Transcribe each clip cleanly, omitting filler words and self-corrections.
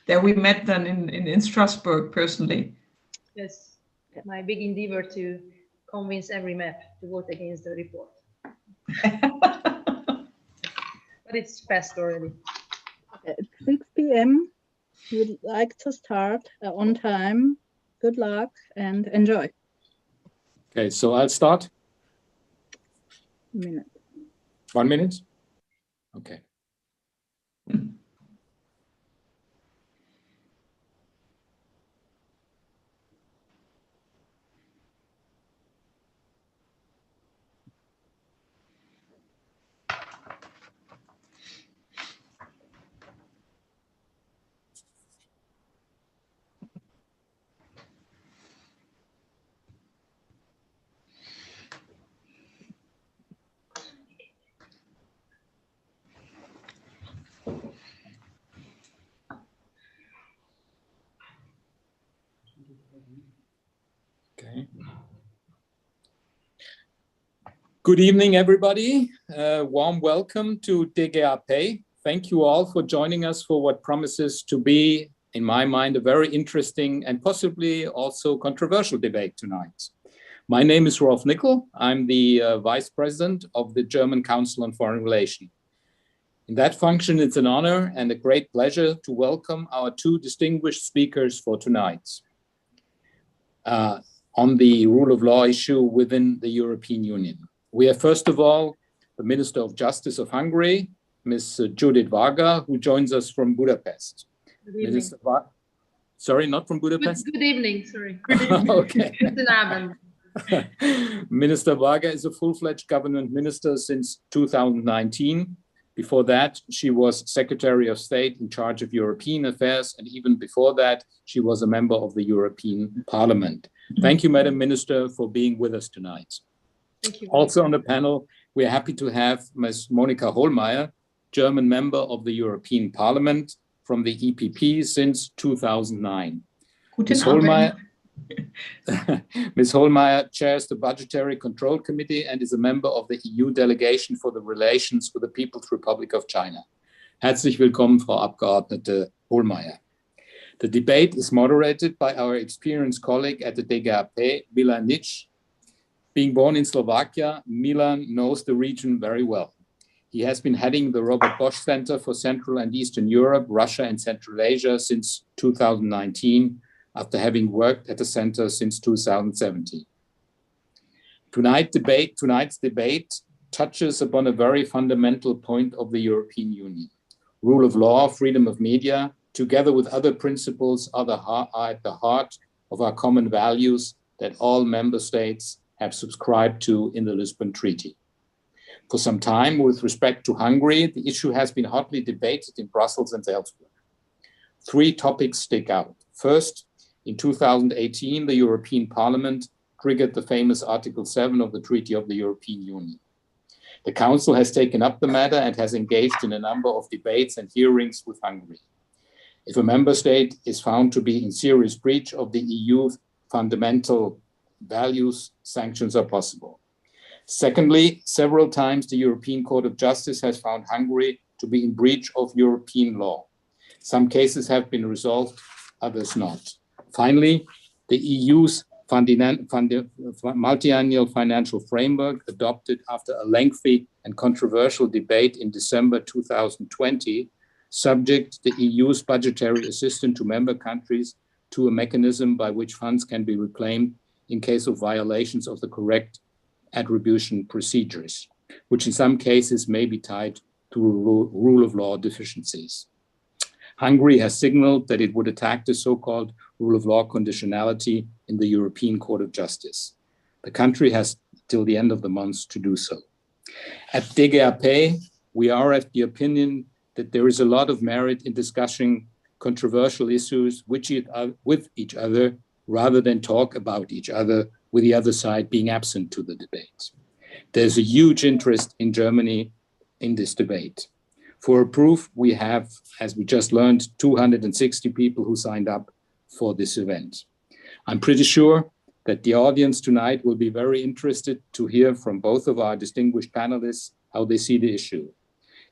There we met then in Strasbourg personally. Yes, my big endeavor to convince every MEP to vote against the report. But it's passed already. At 6 p.m. we would like to start on time. Good luck and enjoy. Okay, so I'll start. 1 minute. 1 minute? Okay. Okay. Good evening, everybody. Warm welcome to DGAP. Thank you all for joining us for what promises to be, in my mind, a very interesting and possibly also controversial debate tonight. My name is Rolf Nickel. I'm the Vice President of the German Council on Foreign Relations. In that function, it's an honor and a great pleasure to welcome our two distinguished speakers for tonight on the rule of law issue within the European Union. We have, first of all, the Minister of Justice of Hungary, Ms. Judith Varga, who joins us from Budapest. Good evening. Sorry, not from Budapest? Good evening, sorry. Good evening. Okay. Guten Abend. Minister Varga is a full-fledged government minister since 2019. Before that, she was Secretary of State in charge of European affairs, and even before that, she was a member of the European Parliament. Thank you, Madam Minister, for being with us tonight. Thank you. Also on the panel, we are happy to have Ms. Monika Hohlmeier, German member of the European Parliament from the EPP since 2009. Ms. Hohlmeier, Ms. Hohlmeier chairs the Budgetary Control Committee and is a member of the EU Delegation for the Relations with the People's Republic of China. Herzlich willkommen, Frau Abgeordnete Hohlmeier. The debate is moderated by our experienced colleague at the DGAP, Milan Nitsch. Being born in Slovakia, Milan knows the region very well. He has been heading the Robert Bosch Center for Central and Eastern Europe, Russia, and Central Asia since 2019, after having worked at the center since 2017. Tonight's debate touches upon a very fundamental point of the European Union. Rule of law, freedom of media, together with other principles, are at the heart of our common values that all member states have subscribed to in the Lisbon Treaty. For some time, with respect to Hungary, the issue has been hotly debated in Brussels and elsewhere. Three topics stick out. First, in 2018, the European Parliament triggered the famous Article 7 of the Treaty of the European Union. The Council has taken up the matter and has engaged in a number of debates and hearings with Hungary. If a member state is found to be in serious breach of the EU's fundamental values, sanctions are possible. Secondly, several times the European Court of Justice has found Hungary to be in breach of European law. Some cases have been resolved, others not. Finally, the EU's multi-annual financial framework, adopted after a lengthy and controversial debate in December 2020, subject the EU's budgetary assistance to member countries to a mechanism by which funds can be reclaimed in case of violations of the correct attribution procedures, which in some cases may be tied to rule of law deficiencies. Hungary has signaled that it would attack the so-called rule of law conditionality in the European Court of Justice. The country has till the end of the month to do so. At DGAP, we are of the opinion that there is a lot of merit in discussing controversial issues with each other, rather than talk about each other with the other side being absent to the debate. There's a huge interest in Germany in this debate. For a proof, we have, as we just learned, 260 people who signed up for this event. I'm pretty sure that the audience tonight will be very interested to hear from both of our distinguished panelists how they see the issue.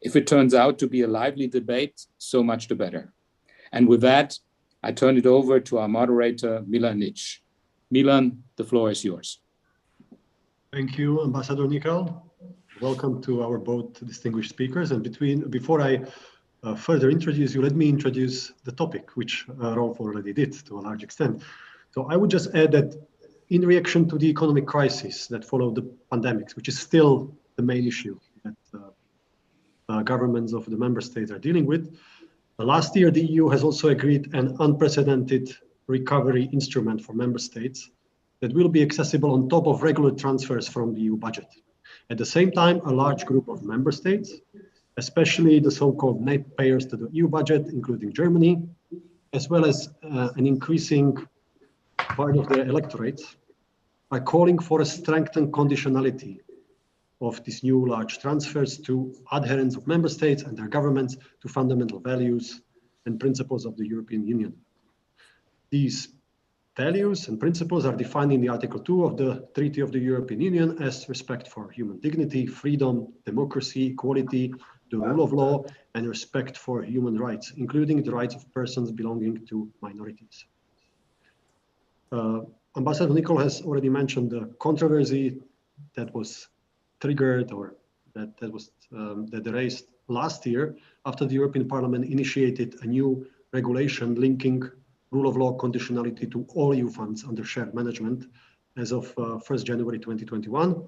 If it turns out to be a lively debate, so much the better. And with that, I turn it over to our moderator, Milan Nič. Milan, the floor is yours. Thank you, Ambassador Nikol. Welcome to our both distinguished speakers. And before I further introduce you, let me introduce the topic, which Rolf already did to a large extent. So I would just add that in reaction to the economic crisis that followed the pandemics, which is still the main issue that governments of the member states are dealing with, last year the EU has also agreed an unprecedented recovery instrument for member states that will be accessible on top of regular transfers from the EU budget. At the same time, a large group of member states, especially the so-called net payers to the EU budget, including Germany, as well as an increasing part of their electorates, are calling for a strengthened conditionality of these new large transfers to adherence of member states and their governments to fundamental values and principles of the European Union. These values and principles are defined in the Article 2 of the Treaty of the European Union as respect for human dignity, freedom, democracy, equality, the rule of law, and respect for human rights, including the rights of persons belonging to minorities. Ambassador Nikol has already mentioned the controversy that was triggered or that raised last year after the European Parliament initiated a new regulation linking rule of law conditionality to all EU funds under shared management as of 1st January 2021.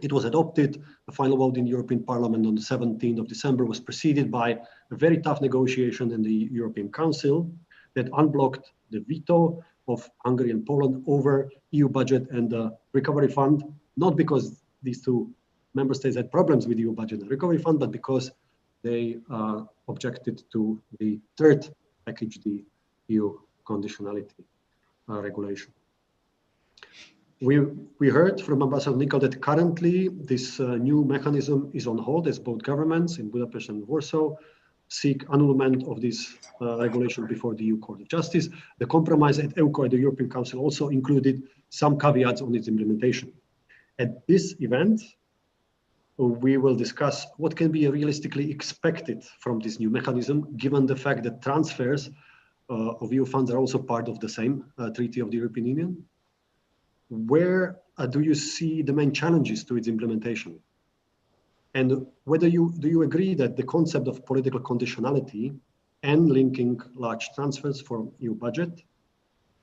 It was adopted. The final vote in the European Parliament on the 17th of December was preceded by a very tough negotiation in the European Council that unblocked the veto of Hungary and Poland over EU budget and the recovery fund, not because these two member states had problems with EU budget and recovery fund, but because they objected to the third package, the EU conditionality regulation. We heard from Ambassador Nikol that currently this new mechanism is on hold as both governments in Budapest and Warsaw seek annulment of this regulation before the EU Court of Justice. The compromise at EUCO, at the European Council, also included some caveats on its implementation. At this event, we will discuss what can be realistically expected from this new mechanism, given the fact that transfers of EU funds are also part of the same Treaty of the European Union. Where do you see the main challenges to its implementation? And whether do you agree that the concept of political conditionality and linking large transfers from EU budget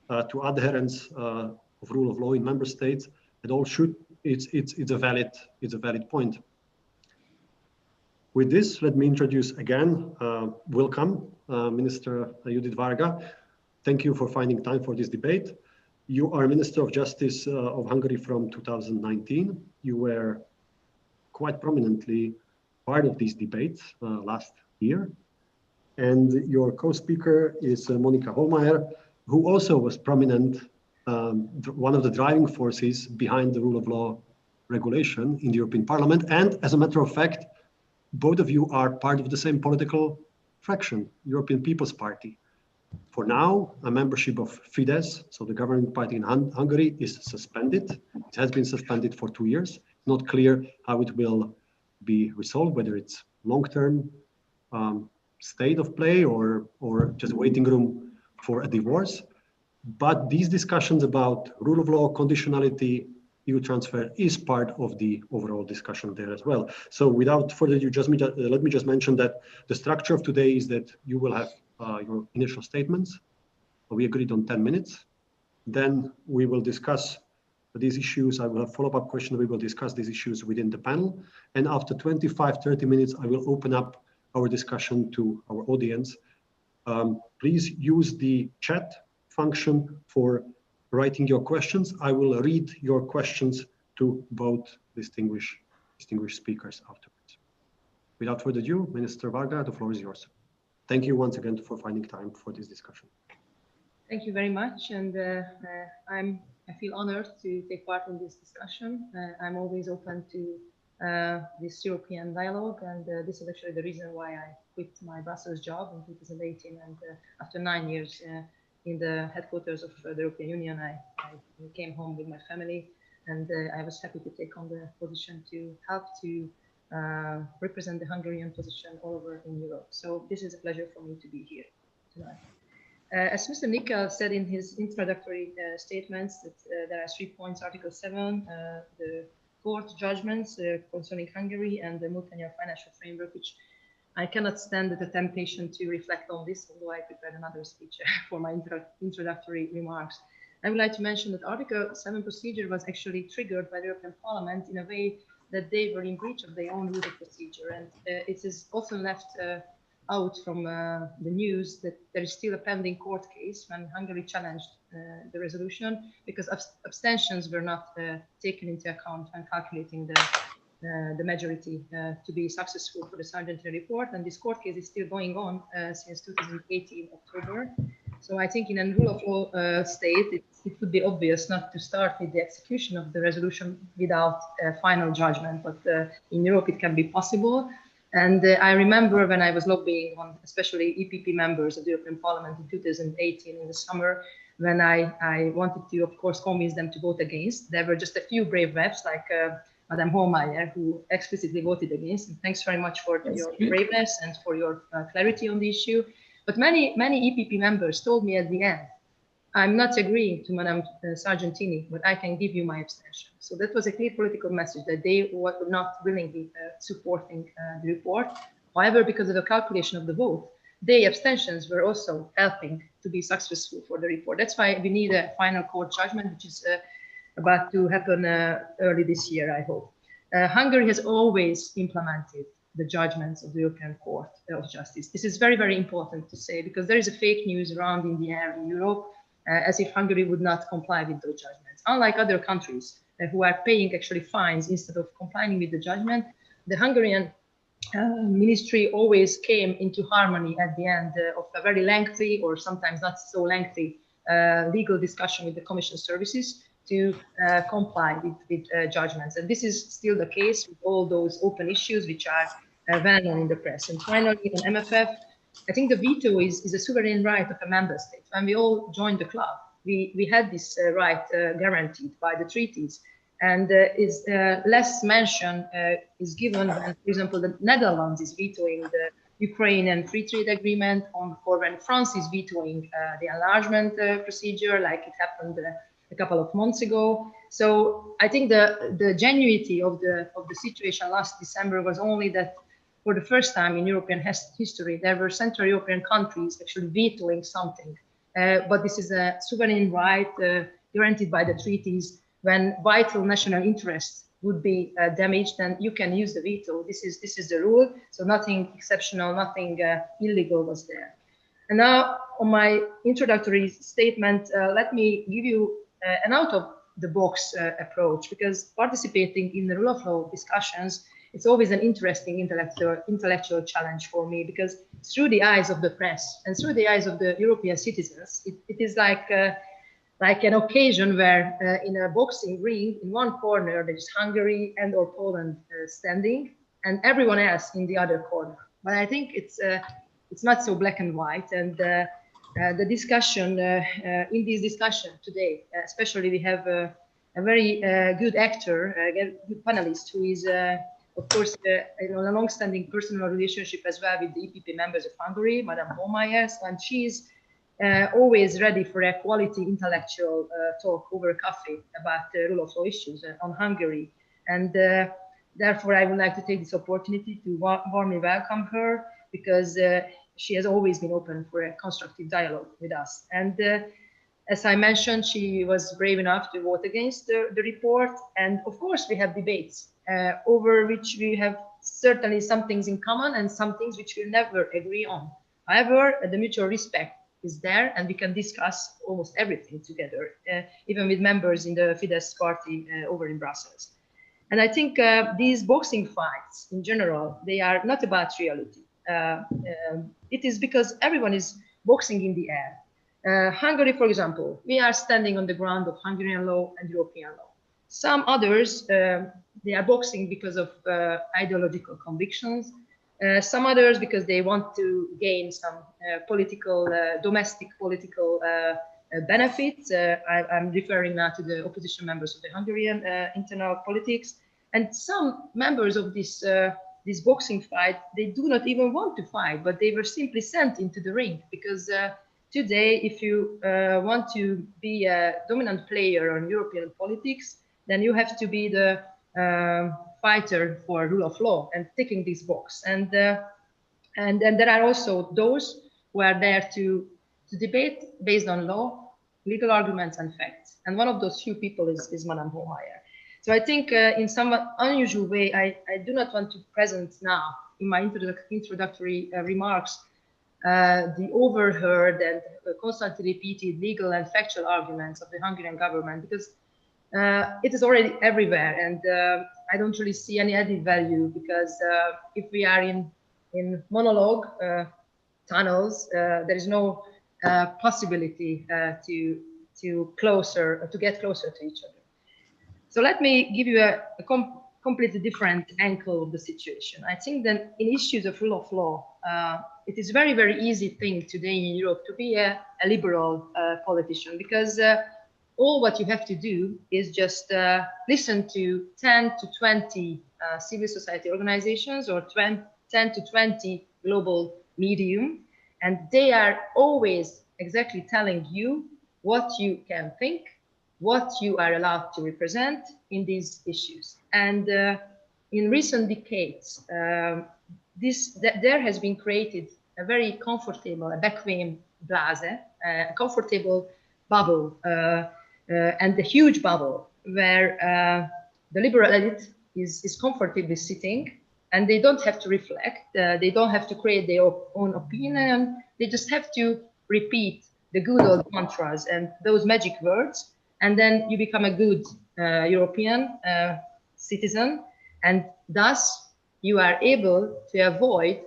to adherence of rule of law in member states, it all should, it's a valid point. With this, let me introduce again, welcome, Minister Judit Varga. Thank you for finding time for this debate. You are Minister of Justice of Hungary from 2019. You were quite prominently part of these debates last year. And your co-speaker is Monika Hohlmeier, who also was prominent, one of the driving forces behind the rule of law regulation in the European Parliament. And as a matter of fact, both of you are part of the same political fraction, European People's Party. For now, a membership of Fidesz, so the governing party in Hungary, is suspended. It has been suspended for 2 years. Not clear how it will be resolved, whether it's long-term state of play or just waiting room for a divorce. But these discussions about rule of law, conditionality, EU transfer is part of the overall discussion there as well. So without further ado, let me just mention that the structure of today is that you will have your initial statements. We agreed on 10 minutes. Then we will discuss these issues. I will have follow-up questions. We will discuss these issues within the panel. And after 25-30 minutes, I will open up our discussion to our audience. Please use the chat function for writing your questions. I will read your questions to both distinguished speakers afterwards. Without further ado, Minister Varga, the floor is yours. Thank you once again for finding time for this discussion. Thank you very much, and I feel honored to take part in this discussion. I'm always open to this European dialogue, and this is actually the reason why I quit my Brussels job in 2018, and after 9 years in the headquarters of the European Union, I came home with my family, and I was happy to take on the position to help to represent the Hungarian position all over in Europe. So this is a pleasure for me to be here. tonight. As Mr. Nickel said in his introductory statements, that there are 3 points: Article 7, the court judgments concerning Hungary, and the multi-annual financial framework, which I cannot stand the temptation to reflect on this, although I prepared another speech for my introductory remarks. I would like to mention that Article 7 procedure was actually triggered by the European Parliament in a way that they were in breach of their own rule of procedure, and it is often left out from the news that there is still a pending court case when Hungary challenged the resolution because abstentions were not taken into account when calculating the majority to be successful for the Sargentini report. And this court case is still going on since 2018 October. So I think in a rule of law state, it would be obvious not to start with the execution of the resolution without a final judgment, but in Europe it can be possible. And I remember when I was lobbying on especially EPP members of the European Parliament in 2018 in the summer, when I wanted to, of course, convince them to vote against. There were just a few brave reps like Madame Hohlmeier, who explicitly voted against. And thanks very much for your braveness and for your clarity on the issue. But many EPP members told me at the end, I'm not agreeing to Madame Sargentini, but I can give you my abstention. So that was a clear political message that they were not willingly supporting the report. However, because of the calculation of the vote, their abstentions were also helping to be successful for the report. That's why we need a final court judgment, which is about to happen early this year, I hope. Hungary has always implemented the judgments of the European Court of Justice. This is very, very important to say, because there is a fake news around in the air in Europe, as if Hungary would not comply with those judgments. Unlike other countries who are paying actually fines instead of complying with the judgment, the Hungarian ministry always came into harmony at the end of a very lengthy, or sometimes not so lengthy, legal discussion with the Commission services to comply with judgments. And this is still the case with all those open issues which are well known in the press. And finally, on MFF, I think the veto is a sovereign right of a member state. When we all joined the club, we had this right guaranteed by the treaties, and is less mention is given when, for example, the Netherlands is vetoing the Ukrainian free trade agreement, or when France is vetoing the enlargement procedure, like it happened a couple of months ago. So I think the genuinity of the situation last December was only that for the first time in European history, there were Central European countries actually vetoing something. But this is a sovereign right guaranteed by the treaties. When vital national interests would be damaged, then you can use the veto. This is the rule. So nothing exceptional, nothing illegal was there. And now on my introductory statement, let me give you an out-of-the-box approach, because participating in the rule of law discussions, it's always an interesting intellectual challenge for me, because through the eyes of the press and through the eyes of the European citizens, it is like an occasion where in a boxing ring, in one corner, there's Hungary and or Poland standing, and everyone else in the other corner. But I think it's not so black and white. And the discussion, in this discussion today, especially we have a very good actor, a good panelist who is, of course, a long-standing personal relationship as well with the EPP members of Hungary, Madame Hohlmeier, and she's always ready for a quality intellectual talk over coffee about the rule of law issues on Hungary. And therefore, I would like to take this opportunity to warmly welcome her, because she has always been open for a constructive dialogue with us. And as I mentioned, she was brave enough to vote against the report. And of course, we have debates over which we have certainly some things in common and some things which we'll never agree on. However, the mutual respect is there, and we can discuss almost everything together, even with members in the Fidesz party over in Brussels. And I think these boxing fights in general, they are not about reality. It is because everyone is boxing in the air. Hungary, for example, we are standing on the ground of Hungarian law and European law. Some others, they are boxing because of ideological convictions. Some others because they want to gain some domestic political benefits. I'm referring now to the opposition members of the Hungarian internal politics. And some members of this this boxing fight, they do not even want to fight, but they were simply sent into the ring because today, if you want to be a dominant player on European politics, then you have to be the fighter for rule of law and ticking this box. And then there are also those who are there to debate based on law, legal arguments, and facts. And one of those few people is Madame Hohlmeier. So I think in some unusual way, I do not want to present now in my introductory remarks the overheard and constantly repeated legal and factual arguments of the Hungarian government, because it is already everywhere, and I don't really see any added value, because if we are in monologue tunnels, there is no possibility to get closer to each other. So let me give you a completely different angle of the situation. I think that in issues of rule of law, it is very, very easy thing today in Europe to be a liberal politician, because all what you have to do is just listen to 10 to 20 civil society organizations or 10 to 20 global medium, and they are always exactly telling you what you can think, what you are allowed to represent in these issues. And in recent decades, there has been created a very comfortable, a bequem blase, a comfortable bubble, and a huge bubble where the liberal elite is comfortably sitting, and they don't have to reflect, they don't have to create their own opinion, they just have to repeat the good old mantras and those magic words, and then you become a good European citizen, and thus you are able to avoid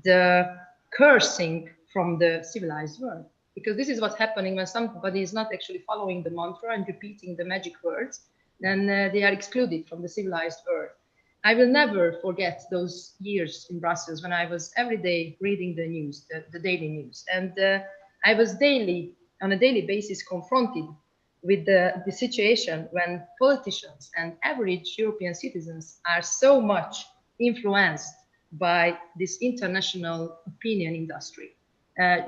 the cursing from the civilized world. Because this is what's happening when somebody is not actually following the mantra and repeating the magic words, then they are excluded from the civilized world. I will never forget those years in Brussels when I was every day reading the news, the daily news. And I was on a daily basis confronted with the situation when politicians and average European citizens are so much influenced by this international opinion industry.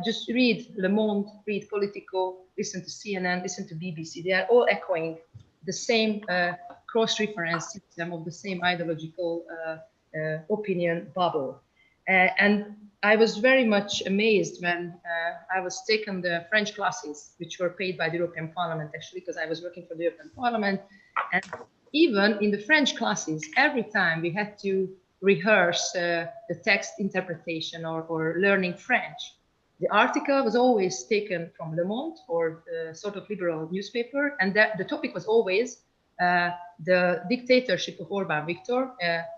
Just read Le Monde, read Politico, listen to CNN, listen to BBC. They are all echoing the same cross-reference system of the same ideological opinion bubble. And I was very much amazed when I was taken the French classes, which were paid by the European Parliament, actually, because I was working for the European Parliament. And even in the French classes, every time we had to rehearse the text interpretation or learning French, the article was always taken from Le Monde, or the sort of liberal newspaper, and the topic was always the dictatorship of Orbán Viktor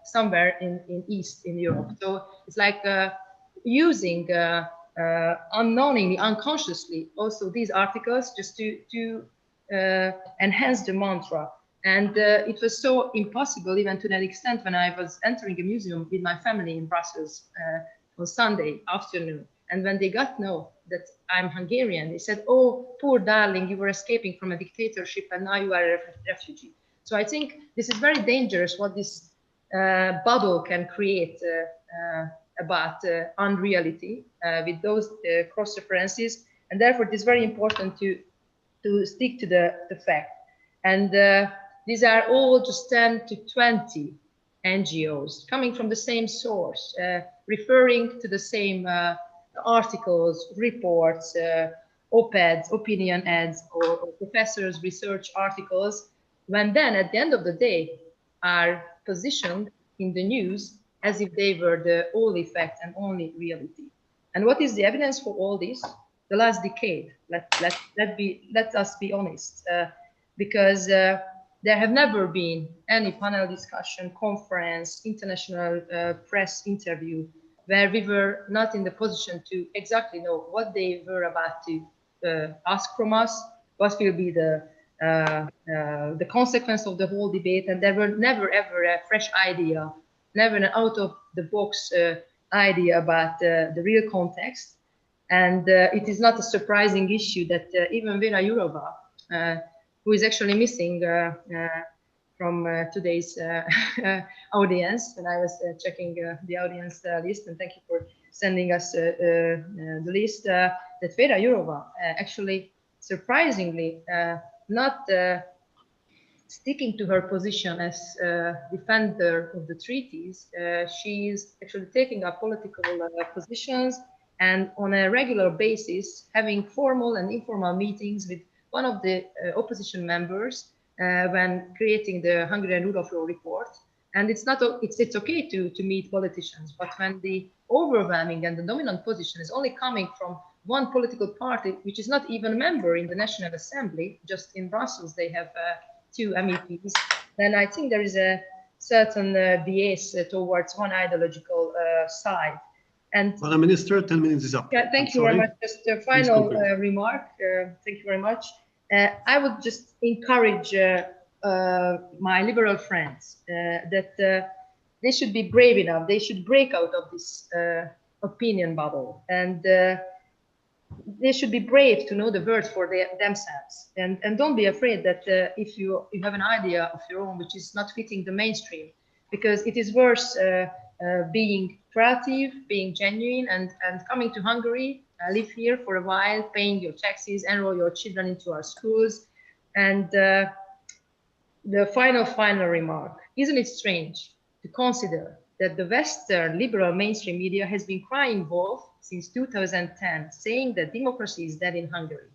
somewhere in East in Europe. So it's like using unknowingly, unconsciously, also these articles just to enhance the mantra. And it was so impossible, even to that extent, when I was entering a museum with my family in Brussels on Sunday afternoon. And when they got to know that I'm Hungarian, they said, "Oh, poor darling, you were escaping from a dictatorship and now you are a refugee." So I think this is very dangerous what this bubble can create about unreality with those cross-references. And therefore, it is very important to stick to the fact. And these are all just 10 to 20 NGOs coming from the same source, referring to the same articles, reports, op-eds, opinion ads, or professors' research articles, when then at the end of the day are positioned in the news as if they were the only fact and only reality. And what is the evidence for all this? The last decade. Let us be honest, because there have never been any panel discussion, conference, international press interview where we were not in the position to exactly know what they were about to ask from us, what will be the consequence of the whole debate. And there were never ever a fresh idea, never an out-of-the-box idea about the real context. And it is not a surprising issue that even Vera Jourova, who is actually missing from today's audience when I was checking the audience list, and thank you for sending us the list, that Vera Jourova actually, surprisingly, not sticking to her position as defender of the treaties. She is actually taking up political positions, and on a regular basis having formal and informal meetings with one of the opposition members when creating the Hungarian rule of law report. And it's okay to meet politicians, but when the overwhelming and the dominant position is only coming from one political party, which is not even a member in the National Assembly, just in Brussels they have 2 MEPs, then I think there is a certain bias towards one ideological side. And Madam Minister, 10 minutes is up. Yeah, thank you very much. Just a final remark. Thank you very much. I would just encourage my liberal friends that they should be brave enough. They should break out of this opinion bubble, and they should be brave to know the words for themselves. And don't be afraid that if you have an idea of your own which is not fitting the mainstream, because it is worse being creative, being genuine, and coming to Hungary, live here for a while, paying your taxes, enroll your children into our schools. And the final remark, isn't it strange to consider that the Western liberal mainstream media has been crying wolf since 2010, saying that democracy is dead in Hungary.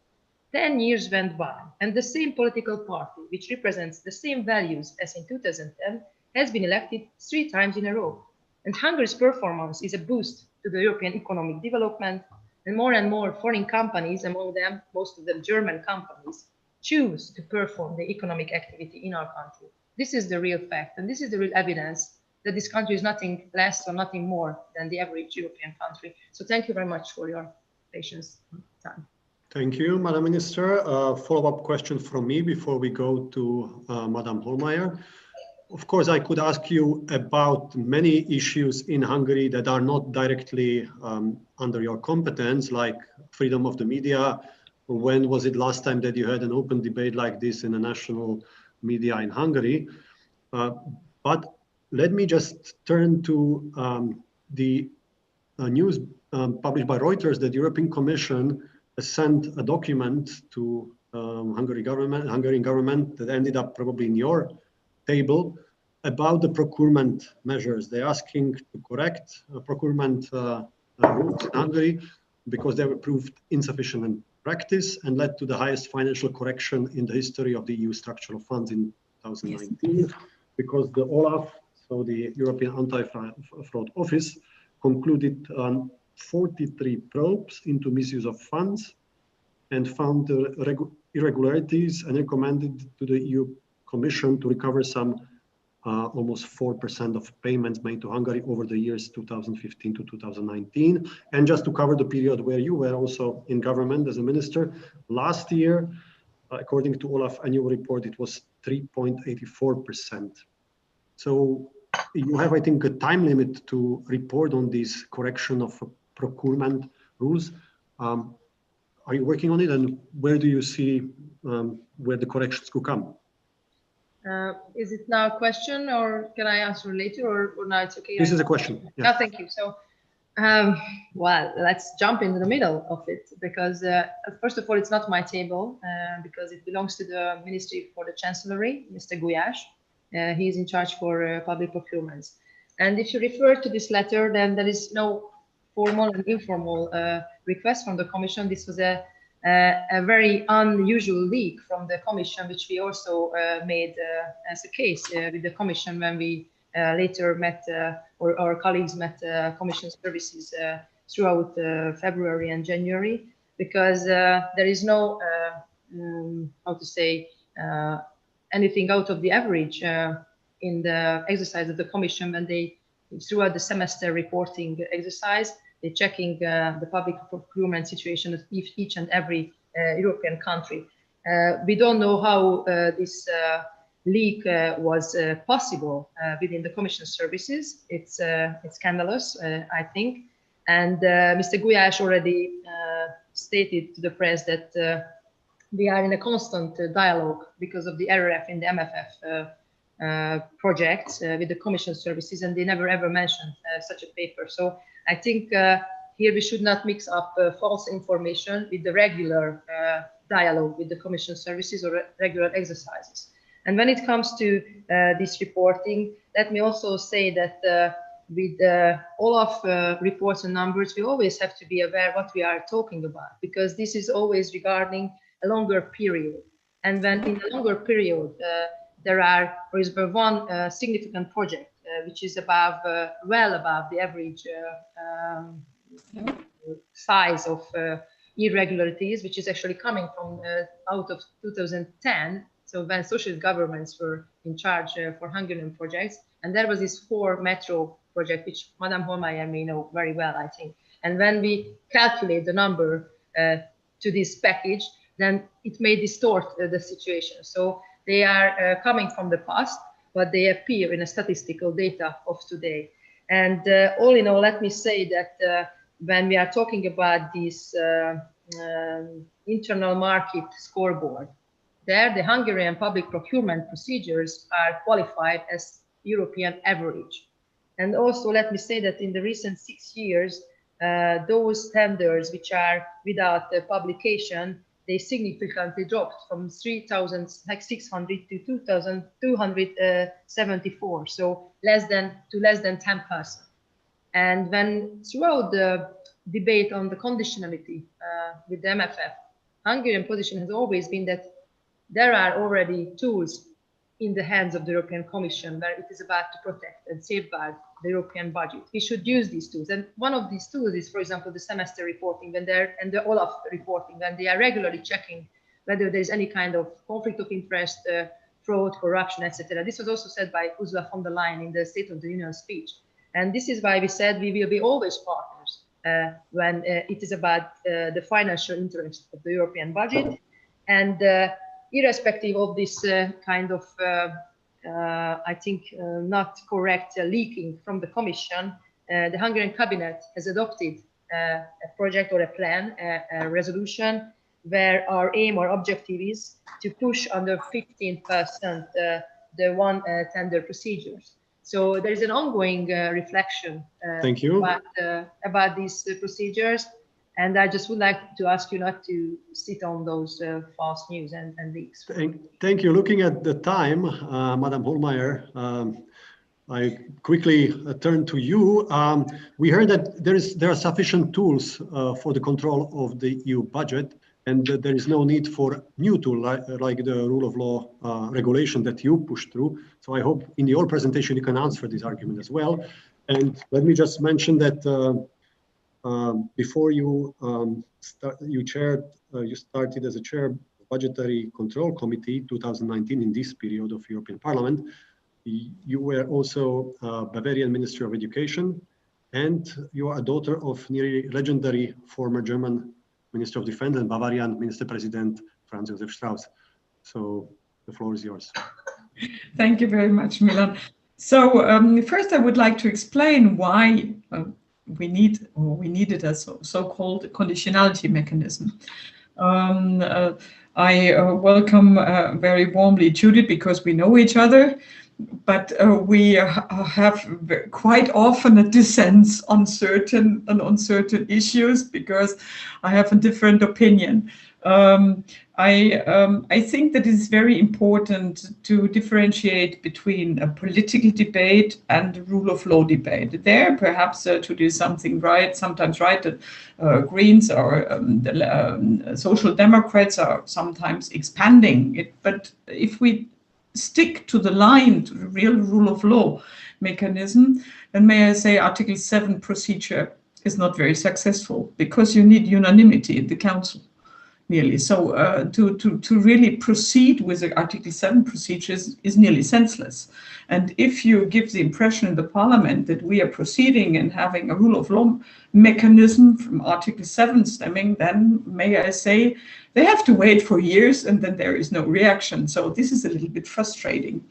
10 years went by, and the same political party, which represents the same values as in 2010, has been elected 3 times in a row. And Hungary's performance is a boost to the European economic development, and more foreign companies, among them, most of them German companies, choose to perform the economic activity in our country. This is the real fact, and this is the real evidence that this country is nothing less or nothing more than the average European country. So thank you very much for your patience and time. Thank you, Madam Minister. Follow-up question from me before we go to Madam Hohlmeier. Of course, I could ask you about many issues in Hungary that are not directly under your competence, like freedom of the media. When was it last time that you had an open debate like this in the national media in Hungary? But let me just turn to the news published by Reuters that the European Commission has sent a document to Hungarian government that ended up probably in your table about the procurement measures. They're asking to correct procurement rules in Hungary because they were proved insufficient in practice and led to the highest financial correction in the history of the EU structural funds in 2019. Yes. Because the OLAF, so the European Anti-Fraud Office, concluded 43 probes into misuse of funds and found irregularities and recommended to the EU Commission to recover some almost 4% of payments made to Hungary over the years 2015 to 2019. And just to cover the period where you were also in government as a minister, last year, according to Olaf annual report, it was 3.84%. So you have, I think, a time limit to report on this correction of procurement rules. Are you working on it, and where do you see where the corrections could come? Is it now a question, or can I answer later, or now it's okay? This is a question. Yeah. Oh, thank you. So, well, let's jump into the middle of it, because first of all, it's not my table, because it belongs to the Ministry for the Chancellery, Mr. Gulyás. He is in charge for public procurements. And if you refer to this letter, then there is no formal and informal request from the Commission. This was a very unusual leak from the Commission, which we also made as a case with the Commission when we later met, or our colleagues met Commission services throughout February and January, because there is no, how to say, anything out of the average in the exercise of the Commission when they, throughout the semester reporting exercise, they're checking the public procurement situation of each and every European country. We don't know how this leak was possible within the Commission services. It's scandalous, I think. And Mr. Gulyás already stated to the press that we are in a constant dialogue because of the RRF in the MFF projects with the Commission services, and they never ever mentioned such a paper. So I think here we should not mix up false information with the regular dialogue with the Commission services or regular exercises. And when it comes to this reporting, let me also say that with all of reports and numbers, we always have to be aware what we are talking about, because this is always regarding a longer period. And when in a longer period, there are, for example, one significant project which is above, well above the average size of irregularities, which is actually coming from out of 2010. So when socialist governments were in charge for Hungarian projects, and there was this 4 metro project, which Madame Hohlmeier may know very well, I think. And when we calculate the number to this package, then it may distort the situation. So they are coming from the past, but they appear in the statistical data of today. And all in all, let me say that when we are talking about this internal market scoreboard, there the Hungarian public procurement procedures are qualified as European average. And also let me say that in the recent 6 years, those tenders which are without publication, they significantly dropped from 3,600 to 2,274, so less than 10%. And when throughout the debate on the conditionality with the MFF, Hungarian position has always been that there are already tools in the hands of the European Commission where it is about to protect and safeguard the European budget. We should use these tools. And one of these tools is, for example, the semester reporting and the OLAF reporting, when they are regularly checking whether there is any kind of conflict of interest, fraud, corruption, etc. This was also said by Ursula von der Leyen in the State of the Union speech. And this is why we said we will be always partners when it is about the financial interest of the European budget. And irrespective of this kind of, I think, not correct leaking from the Commission, the Hungarian cabinet has adopted a project or a plan, a resolution, where our aim or objective is to push under 15% the one tender procedures. So there is an ongoing reflection Thank you. about these procedures. And I just would like to ask you not to sit on those false news and leaks. Thank you. Looking at the time, Madame Hohlmeier, I quickly turn to you. We heard that there are sufficient tools for the control of the EU budget, and that there is no need for new tool like the rule of law regulation that you pushed through. So I hope in your presentation you can answer this argument as well. And let me just mention that before you you started as a chair of Budgetary Control Committee 2019 in this period of European Parliament. You were also Bavarian Minister of Education, and you are a daughter of nearly legendary former German Minister of Defense and Bavarian Minister President Franz Josef Strauss. So the floor is yours. Thank you very much, Milan. So first I would like to explain why we needed a so-called conditionality mechanism. I welcome very warmly Judith, because we know each other, but we have quite often a dissent on certain issues because I have a different opinion. I think that it is very important to differentiate between a political debate and a rule of law debate. There, perhaps to do something right, sometimes right, Greens or the Social Democrats are sometimes expanding it. But if we stick to the line, to the real rule of law mechanism, then may I say Article 7 procedure is not very successful because you need unanimity in the Council. Nearly. So to really proceed with the Article 7 procedures is nearly senseless. And if you give the impression in the Parliament that we are proceeding and having a rule of law mechanism from Article 7 stemming, then may I say they have to wait for years and then there is no reaction. So this is a little bit frustrating.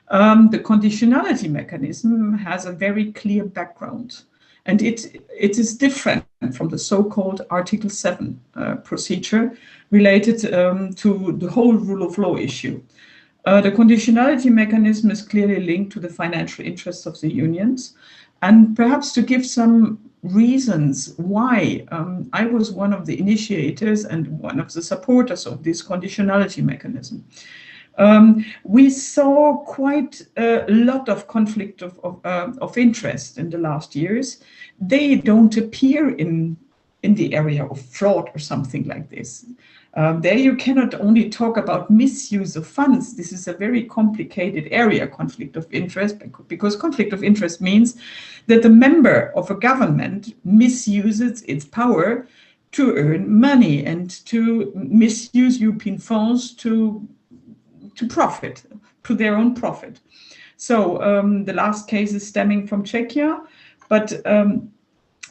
The conditionality mechanism has a very clear background. And it is different from the so-called Article 7 procedure related to the whole rule of law issue. The conditionality mechanism is clearly linked to the financial interests of the unions. And perhaps to give some reasons why I was one of the initiators and one of the supporters of this conditionality mechanism. We saw quite a lot of conflict of interest in the last years. They don't appear in the area of fraud or something like this. There you cannot only talk about misuse of funds. This is a very complicated area, conflict of interest, because conflict of interest means that the member of a government misuses its power to earn money and to misuse European funds to profit, to their own profit. So the last case is stemming from Czechia, but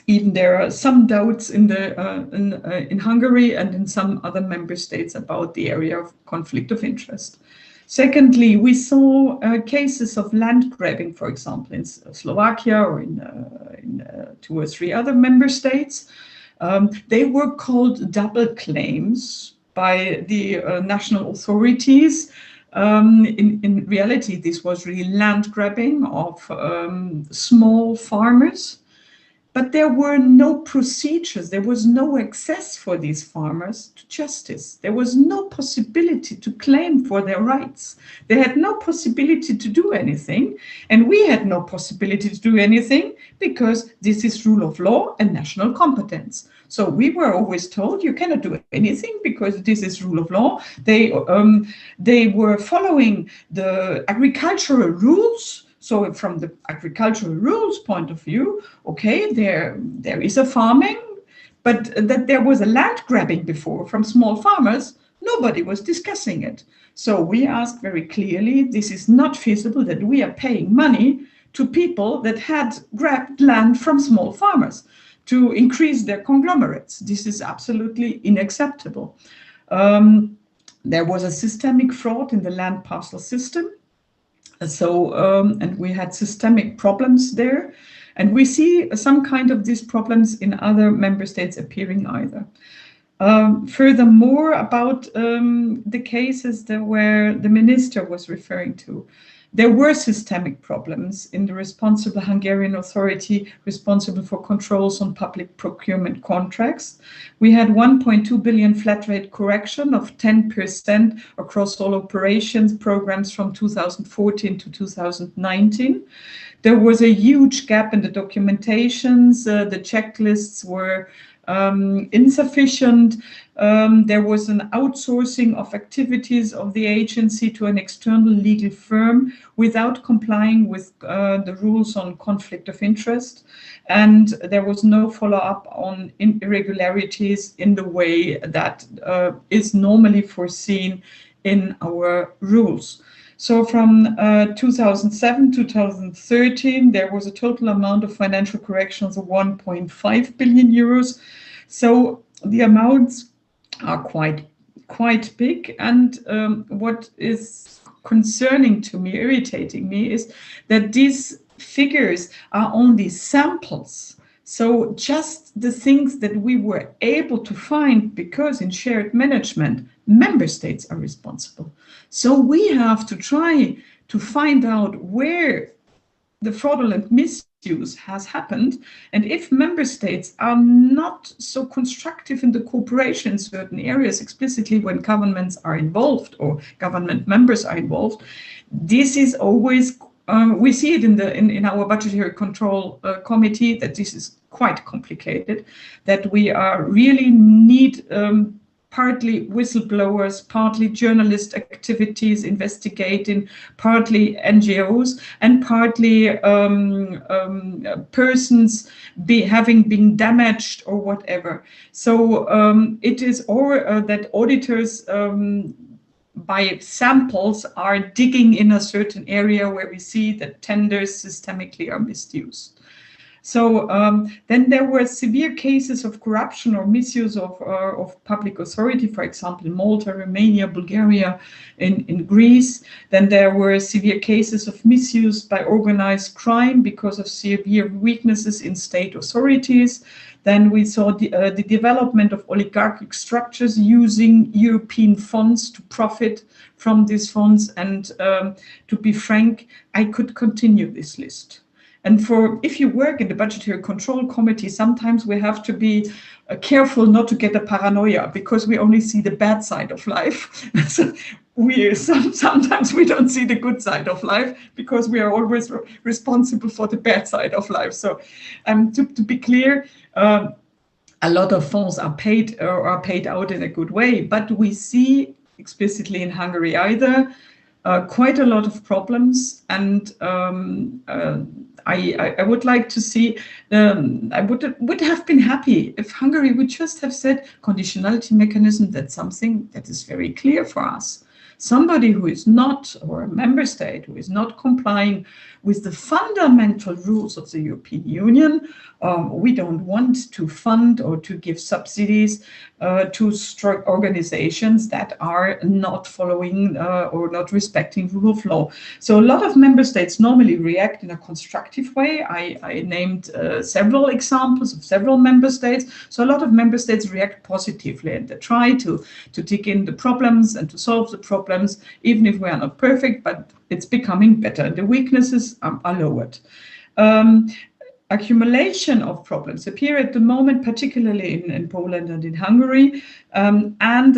even there are some doubts in Hungary and in some other member states about the area of conflict of interest. Secondly, we saw cases of land grabbing, for example, in Slovakia or in 2 or 3 other member states. They were called double claims by the national authorities. In reality, this was really land grabbing of small farmers. But there were no procedures, there was no access for these farmers to justice. There was no possibility to claim for their rights. They had no possibility to do anything, and we had no possibility to do anything because this is rule of law and national competence. So we were always told you cannot do anything because this is rule of law. They were following the agricultural rules. So from the agricultural rules point of view, okay, there is a farming, but that there was a land grabbing before from small farmers, nobody was discussing it. So we asked very clearly, this is not feasible that we are paying money to people that had grabbed land from small farmers to increase their conglomerates. This is absolutely unacceptable. There was a systemic fraud in the land parcel system. So, and we had systemic problems there. And we see some kind of these problems in other member states appearing either. Furthermore, about the cases where the minister was referring to, there were systemic problems in the responsible Hungarian authority responsible for controls on public procurement contracts. We had 1.2 billion flat rate correction of 10% across all operations programs from 2014 to 2019. There was a huge gap in the documentations. The checklists were insufficient. There was an outsourcing of activities of the agency to an external legal firm without complying with the rules on conflict of interest. And there was no follow-up on irregularities in the way that is normally foreseen in our rules. So from 2007 to 2013, there was a total amount of financial corrections of 1.5 billion euros. So the amounts are quite big. And what is concerning to me, irritating me, is that these figures are only samples. So just the things that we were able to find, because in shared management, member states are responsible. So we have to try to find out where the fraudulent misuse has happened. And if member states are not so constructive in the cooperation in certain areas, explicitly when governments are involved or government members are involved, this is always we see it in our budgetary control committee that this is quite complicated, that we are really need partly whistleblowers, partly journalist activities investigating, partly NGOs, and partly persons having been damaged or whatever. So it is that auditors by samples are digging in a certain area where we see that tenders systemically are misused. So then there were severe cases of corruption or misuse of public authority, for example, in Malta, Romania, Bulgaria, in Greece. Then there were severe cases of misuse by organized crime because of severe weaknesses in state authorities. Then we saw the development of oligarchic structures using European funds to profit from these funds. And to be frank, I could continue this list. And if you work in the Budgetary Control Committee, sometimes we have to be careful not to get a paranoia, because we only see the bad side of life. So sometimes we don't see the good side of life, because we are always responsible for the bad side of life. So to be clear, a lot of funds are paid out in a good way, but we see explicitly in Hungary either quite a lot of problems, and I would like to see, I would have been happy if Hungary would just have said conditionality mechanism, that's something that is very clear for us. Somebody who is not, or a member state who is not complying with the fundamental rules of the European Union, we don't want to fund or to give subsidies to organizations that are not following or not respecting rule of law. So a lot of member states normally react in a constructive way. I named several examples of several member states. So a lot of member states react positively, and they try to dig in the problems and to solve the problems, even if we are not perfect, but it's becoming better. The weaknesses are lowered. Accumulation of problems appear at the moment, particularly in Poland and in Hungary, and in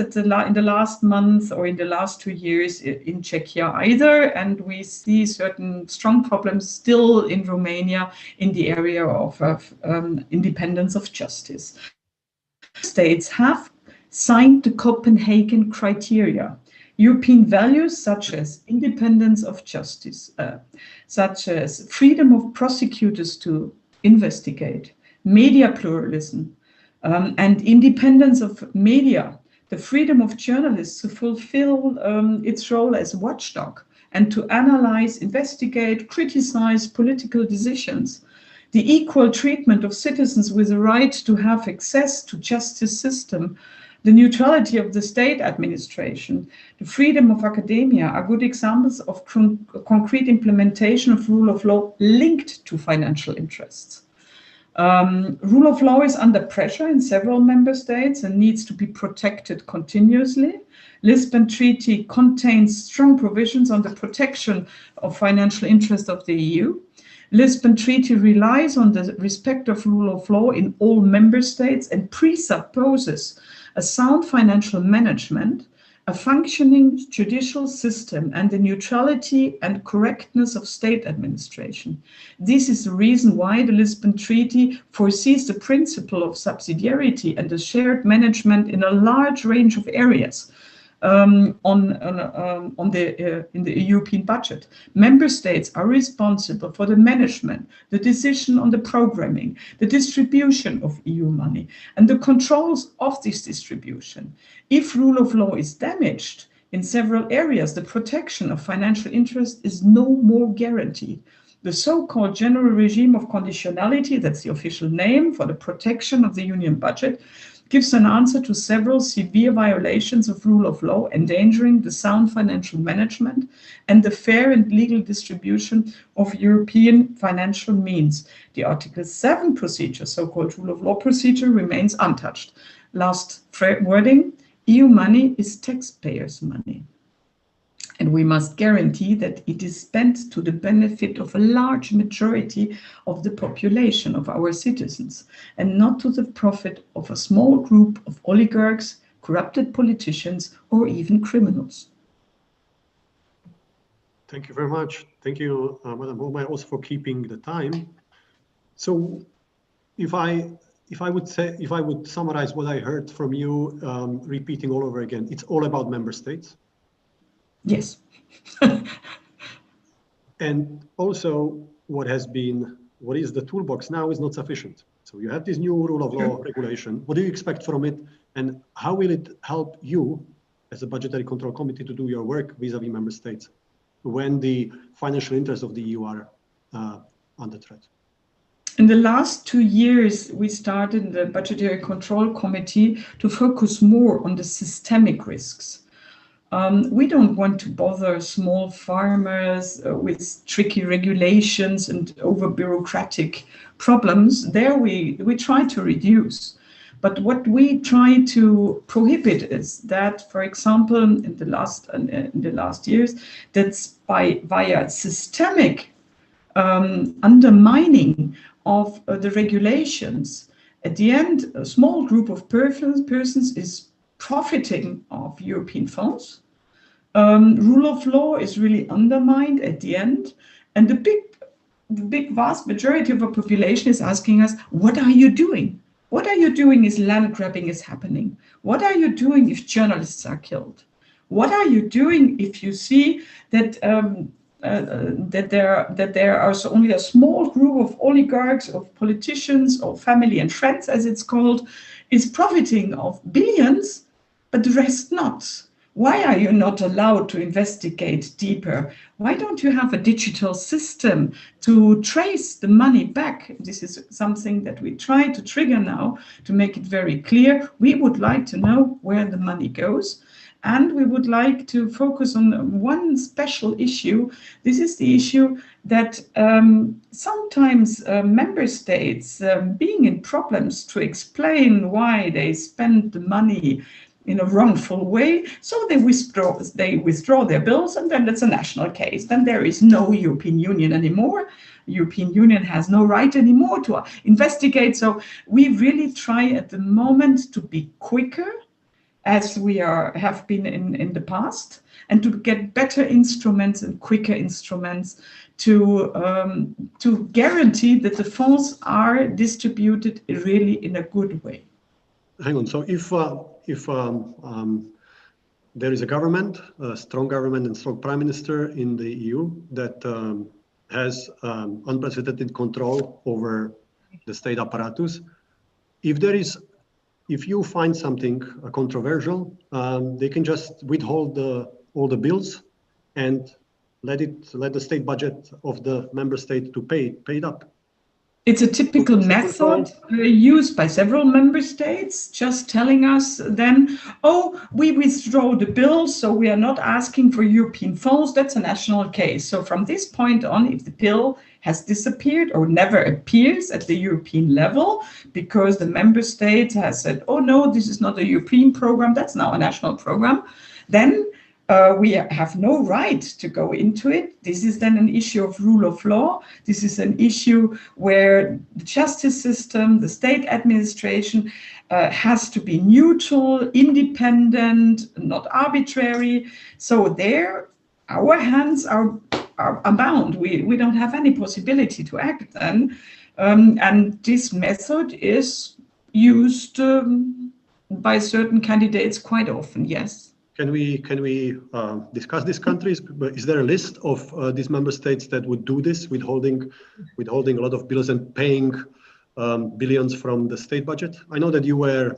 the last month or in the last 2 years in Czechia either. And we see certain strong problems still in Romania in the area of independence of justice. States have signed the Copenhagen criteria. European values such as independence of justice, such as freedom of prosecutors to investigate, media pluralism, and independence of media, the freedom of journalists to fulfill its role as watchdog and to analyze, investigate, criticize political decisions, the equal treatment of citizens with the right to have access to justice system, the neutrality of the state administration, the freedom of academia are good examples of concrete implementation of rule of law linked to financial interests. Rule of law is under pressure in several member states and needs to be protected continuously. Lisbon Treaty contains strong provisions on the protection of financial interests of the EU. Lisbon Treaty relies on the respect of rule of law in all member states and presupposes a sound financial management, a functioning judicial system, and the neutrality and correctness of state administration. This is the reason why the Lisbon Treaty foresees the principle of subsidiarity and the shared management in a large range of areas in the European budget. Member states are responsible for the management, the decision on the programming, the distribution of EU money, and the controls of this distribution. If rule of law is damaged in several areas, the protection of financial interest is no more guaranteed. The so-called general regime of conditionality, that's the official name for the protection of the union budget, gives an answer to several severe violations of rule of law, endangering the sound financial management and the fair and legal distribution of European financial means. The Article 7 procedure, so-called rule of law procedure, remains untouched. Last wording, EU money is taxpayers' money. And we must guarantee that it is spent to the benefit of a large majority of the population of our citizens, and not to the profit of a small group of oligarchs, corrupted politicians, or even criminals. Thank you very much. Thank you, Madam Hohlmeier, also for keeping the time. So, if I would summarize what I heard from you, repeating all over again, it's all about member states. Yes. And also what is the toolbox now is not sufficient. So you have this new rule of law regulation. What do you expect from it? And how will it help you as a budgetary control committee to do your work vis-a-vis member states when the financial interests of the EU are under threat? In the last 2 years, we started the Budgetary Control Committee to focus more on the systemic risks. We don't want to bother small farmers with tricky regulations and over-bureaucratic problems. There we try to reduce. But what we try to prohibit is that, for example, in the last years, that's via systemic undermining of the regulations. At the end, a small group of persons is profiting of European funds. Rule of law is really undermined at the end, and the vast majority of our population is asking us, what are you doing? What are you doing if land grabbing is happening? What are you doing if journalists are killed? What are you doing if you see that that there are only a small group of oligarchs, of politicians, or family and friends, as it's called, is profiting of billions, but the rest not? Why are you not allowed to investigate deeper? Why don't you have a digital system to trace the money back? This is something that we try to trigger now to make it very clear. We would like to know where the money goes. And we would like to focus on one special issue. This is the issue that sometimes member states, being in problems to explain why they spend the money in a wrongful way, so they withdraw their bills, and then it's a national case. Then there is no European Union anymore. European Union has no right anymore to investigate. So we really try at the moment to be quicker, as we have been in the past, and to get better instruments and quicker instruments to guarantee that the funds are distributed really in a good way. Hang on. So if there is a government, a strong government and strong prime minister in the EU that has unprecedented control over the state apparatus, if you find something controversial, they can just withhold all the bills and let the state budget of the member state to pay it up. It's a typical method used by several member states, just telling us then, oh, we withdraw the bills, so we are not asking for European funds. That's a national case. So from this point on, if the bill has disappeared or never appears at the European level because the member state has said, oh no, this is not a European program, that's now a national program, then we have no right to go into it. This is then an issue of rule of law. This is an issue where the justice system, the state administration has to be neutral, independent, not arbitrary. So there, our hands are bound. We don't have any possibility to act then. And this method is used by certain candidates quite often, yes. Can we discuss these countries? Is there a list of these member states that would do this, withholding a lot of bills and paying billions from the state budget? I know that you were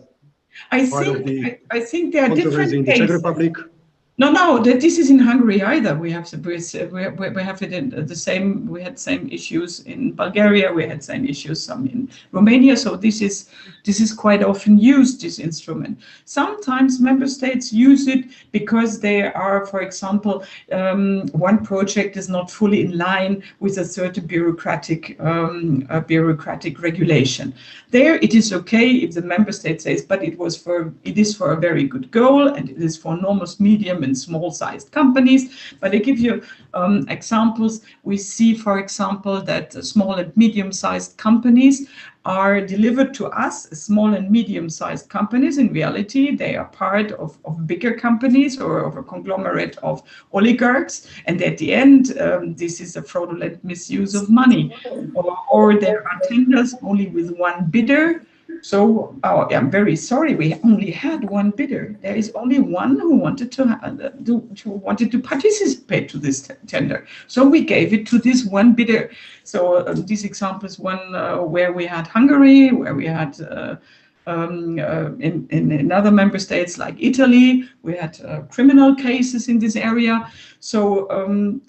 I think there are different in the Czech Republic. No, this is in Hungary either. We have it in the same. We had same issues in Bulgaria. We had same issues some in Romania. So this is quite often used, this instrument. Sometimes member states use it because they are, for example, one project is not fully in line with a certain bureaucratic regulation. There, it is okay if the member state says, but it is for a very good goal, and it is for enormous, medium, and small-sized companies. But I give you examples. We see, for example, that small and medium-sized companies are delivered to us, small and medium-sized companies. In reality, they are part of bigger companies or of a conglomerate of oligarchs. And at the end, this is a fraudulent misuse of money. Or there are tenders only with one bidder. So I'm very sorry, we only had one bidder. There is only one who wanted to participate to this tender. So we gave it to this one bidder. So this example is one where we had Hungary, where we had in other member states like Italy, we had criminal cases in this area. So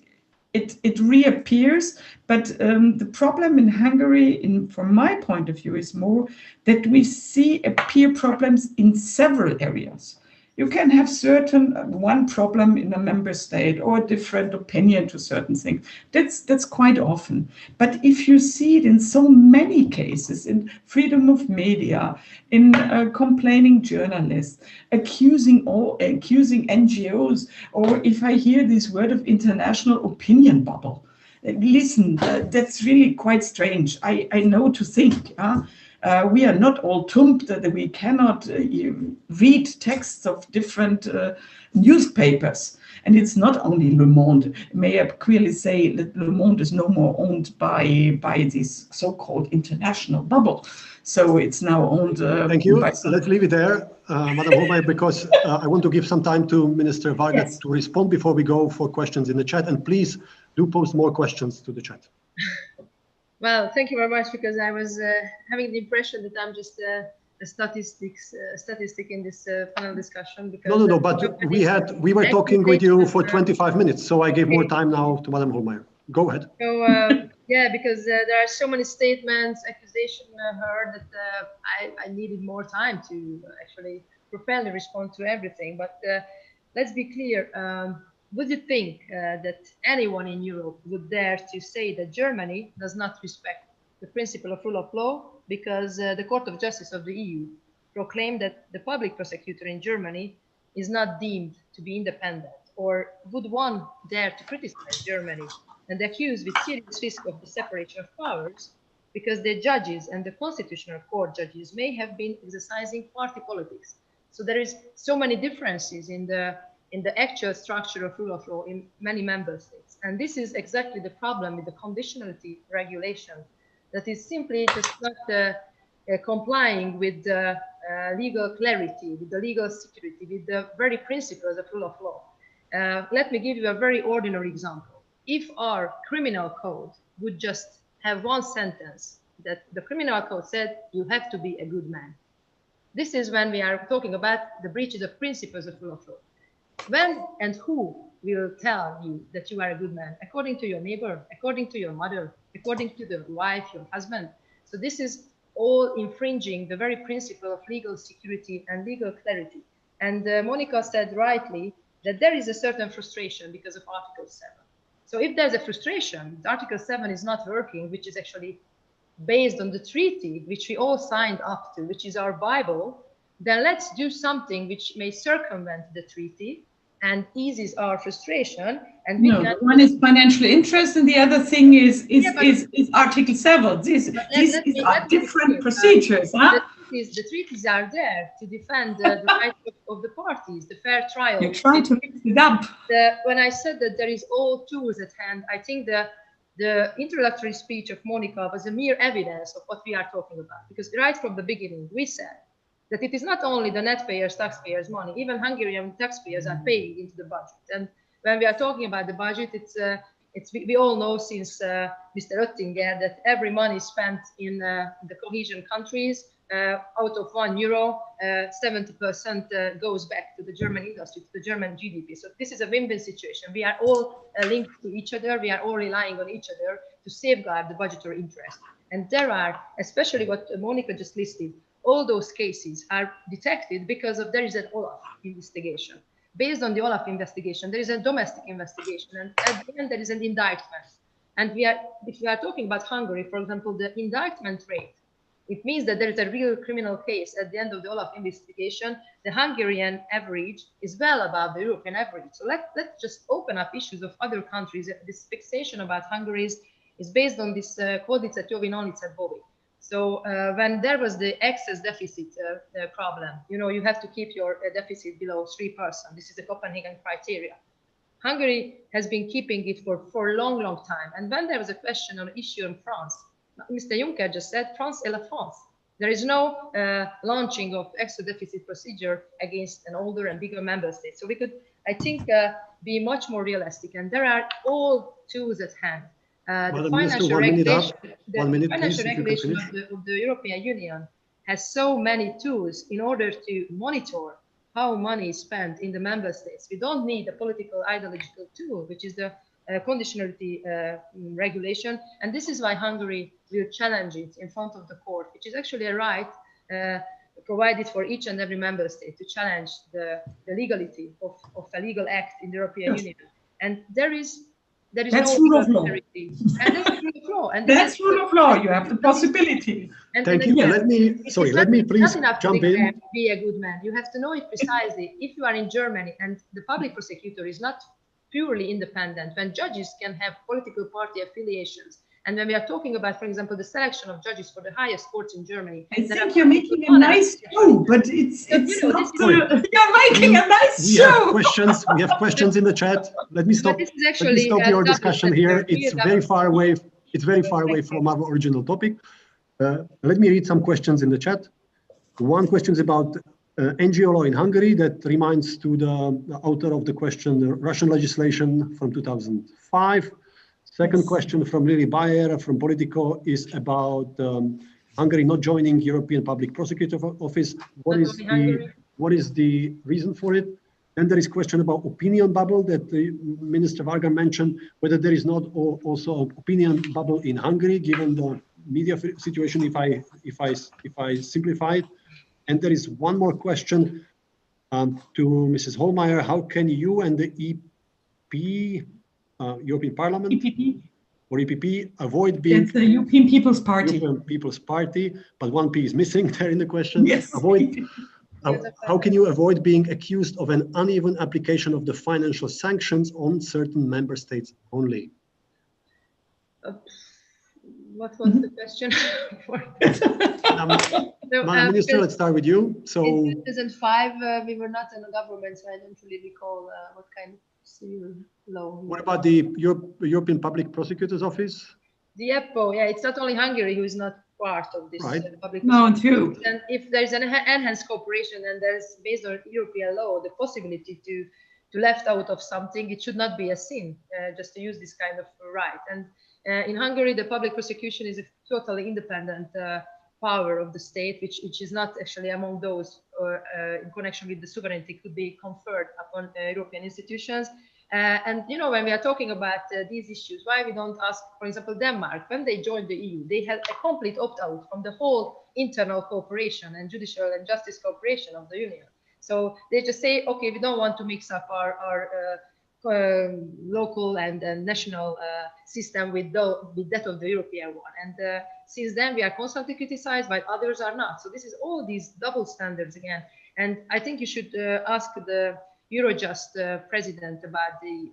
it reappears, but the problem in Hungary, from my point of view, is more that we see appear problems in several areas. You can have certain one problem in a member state or a different opinion to certain things. That's quite often. But if you see it in so many cases, in freedom of media, in complaining journalists, accusing NGOs, or if I hear this word of international opinion bubble, listen, that's really quite strange. I know to think. We are not all tump that we cannot read texts of different newspapers. And it's not only Le Monde. May I clearly say that Le Monde is no more owned by this so-called international bubble. So it's now owned Thank you. by Let's leave it there, Madam Hohlmeier, because I want to give some time to Minister Varga Yes. to respond before we go for questions in the chat. And please do post more questions to the chat. Well, thank you very much, because I was having the impression that I'm just a statistic in this panel discussion. Because No, but we were talking with you for 25 minutes, so I gave more time now to Madam Hohlmeier. Go ahead. So yeah, because there are so many statements, accusations heard that I needed more time to actually properly respond to everything. But let's be clear. Would you think that anyone in Europe would dare to say that Germany does not respect the principle of rule of law because the Court of Justice of the EU proclaimed that the public prosecutor in Germany is not deemed to be independent? Or would one dare to criticize Germany and accuse with serious risk of the separation of powers because the judges and the Constitutional Court judges may have been exercising party politics? So there is so many differences in the actual structure of rule of law in many member states. And this is exactly the problem with the conditionality regulation, that is simply just not complying with the legal clarity, with the legal security, with the very principles of rule of law. Let me give you a very ordinary example. If our criminal code would just have one sentence that the criminal code said, you have to be a good man. This is when we are talking about the breaches of principles of rule of law. When and who will tell you that you are a good man? According to your neighbor, according to your mother, according to the wife, your husband. So this is all infringing the very principle of legal security and legal clarity. And Monica said rightly that there is a certain frustration because of Article 7. So if there's a frustration, Article 7 is not working, which is actually based on the treaty, which we all signed up to, which is our Bible, then let's do something which may circumvent the treaty and eases our frustration. And we can... one is financial interest, and the other thing is Article 7. These are different procedures. The treaties are there to defend the rights of the parties, the fair trial. You try to mix it up. When I said that there is all tools at hand, I think the introductory speech of Monica was a mere evidence of what we are talking about. Because right from the beginning, we said that it is not only the net payers, taxpayers' money, even Hungarian taxpayers are paying into the budget. And when we are talking about the budget, we all know since Mr. Oettinger that every money spent in the cohesion countries, out of €1, 70% goes back to the German industry, to the German GDP. So this is a win-win situation. We are all linked to each other. We are all relying on each other to safeguard the budgetary interest. And there are, especially what Monica just listed, all those cases are detected because there is an Olaf investigation. Based on the Olaf investigation, there is a domestic investigation, and at the end there is an indictment. And if we are talking about Hungary, for example, the indictment rate, it means that there is a real criminal case at the end of the Olaf investigation. The Hungarian average is well above the European average. So let's just open up issues of other countries. This fixation about Hungary is based on this Kódice Jobbik Bovik. So when there was the excess deficit problem, you have to keep your deficit below 3%. This is the Copenhagen criteria. Hungary has been keeping it for a long, long time. And when there was a question on issue in France, Mr. Juncker just said, France est la France. There is no launching of extra deficit procedure against an older and bigger member state. So we could, I think, be much more realistic. And there are all tools at hand. The financial regulation of the European Union has so many tools in order to monitor how money is spent in the member states. We don't need a political ideological tool, which is the conditionality regulation. And this is why Hungary will challenge it in front of the court, which is actually a right provided for each and every member state to challenge the legality of a legal act in the European Union. And there is That's no rule of law. And that's rule of law. And that's rule of law. You have the possibility. Thank you. Again, Let me please jump in. Be a good man. You have to know it precisely. If you are in Germany and the public prosecutor is not purely independent, when judges can have political party affiliations, and when we are talking about, for example, the selection of judges for the highest courts in Germany, I think you're making a nice show, but it's not. You're making a nice show. We have questions in the chat. Let me stop. Let me stop your discussion here. It's very far away. It's very far away from our original topic. Let me read some questions in the chat. One question is about NGO law in Hungary. That reminds to the author of the question, the Russian legislation from 2005. Second question from Lily Bayer from Politico is about Hungary not joining European Public Prosecutor Office. What is the reason for it? Then there is a question about opinion bubble that the Minister Varga mentioned, whether there is not also an opinion bubble in Hungary, given the media situation, if I simplify it. And there is one more question to Mrs. Hohlmeier. How can you and the EP, European Parliament, EPP, or EPP, avoid being the European People's Party? European People's Party, but one P is missing there in the question. Yes. How can you avoid being accused of an uneven application of the financial sanctions on certain member states only? What was the question? Minister, let's start with you. So in 2005, we were not in a government, so I don't really recall what kind of civil law. What about the European Public Prosecutor's Office? The EPPO, yeah, it's not only Hungary who is not part of this public. No, too. And if there is an enhanced cooperation and there's based on European law the possibility to left out of something, it should not be a sin just to use this kind of right. And in Hungary, the public prosecution is a totally independent power of the state, which is not actually among those in connection with the sovereignty could be conferred upon European institutions. And you know, when we are talking about these issues, why we don't ask, for example, Denmark, when they joined the EU, they had a complete opt-out from the whole internal cooperation and judicial and justice cooperation of the Union. So they just say, okay, we don't want to mix up our local and national system with that of the European one. And since then, we are constantly criticized, while others are not. So this is all these double standards again. And I think you should ask the Eurojust president about the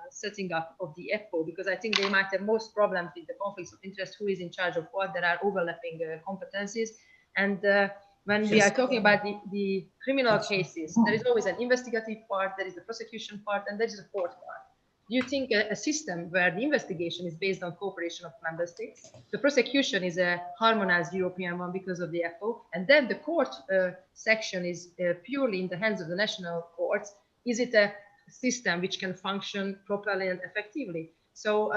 setting up of the EPPO, because I think they might have most problems with the conflicts of interest, who is in charge of what. There are overlapping competencies. And when we are talking about the criminal cases, there is always an investigative part, there is the prosecution part, and there is a court part. Do you think a system where the investigation is based on cooperation of member states, the prosecution is a harmonized European one because of the EPPO, and then the court section is purely in the hands of the national courts, is it a system which can function properly and effectively? So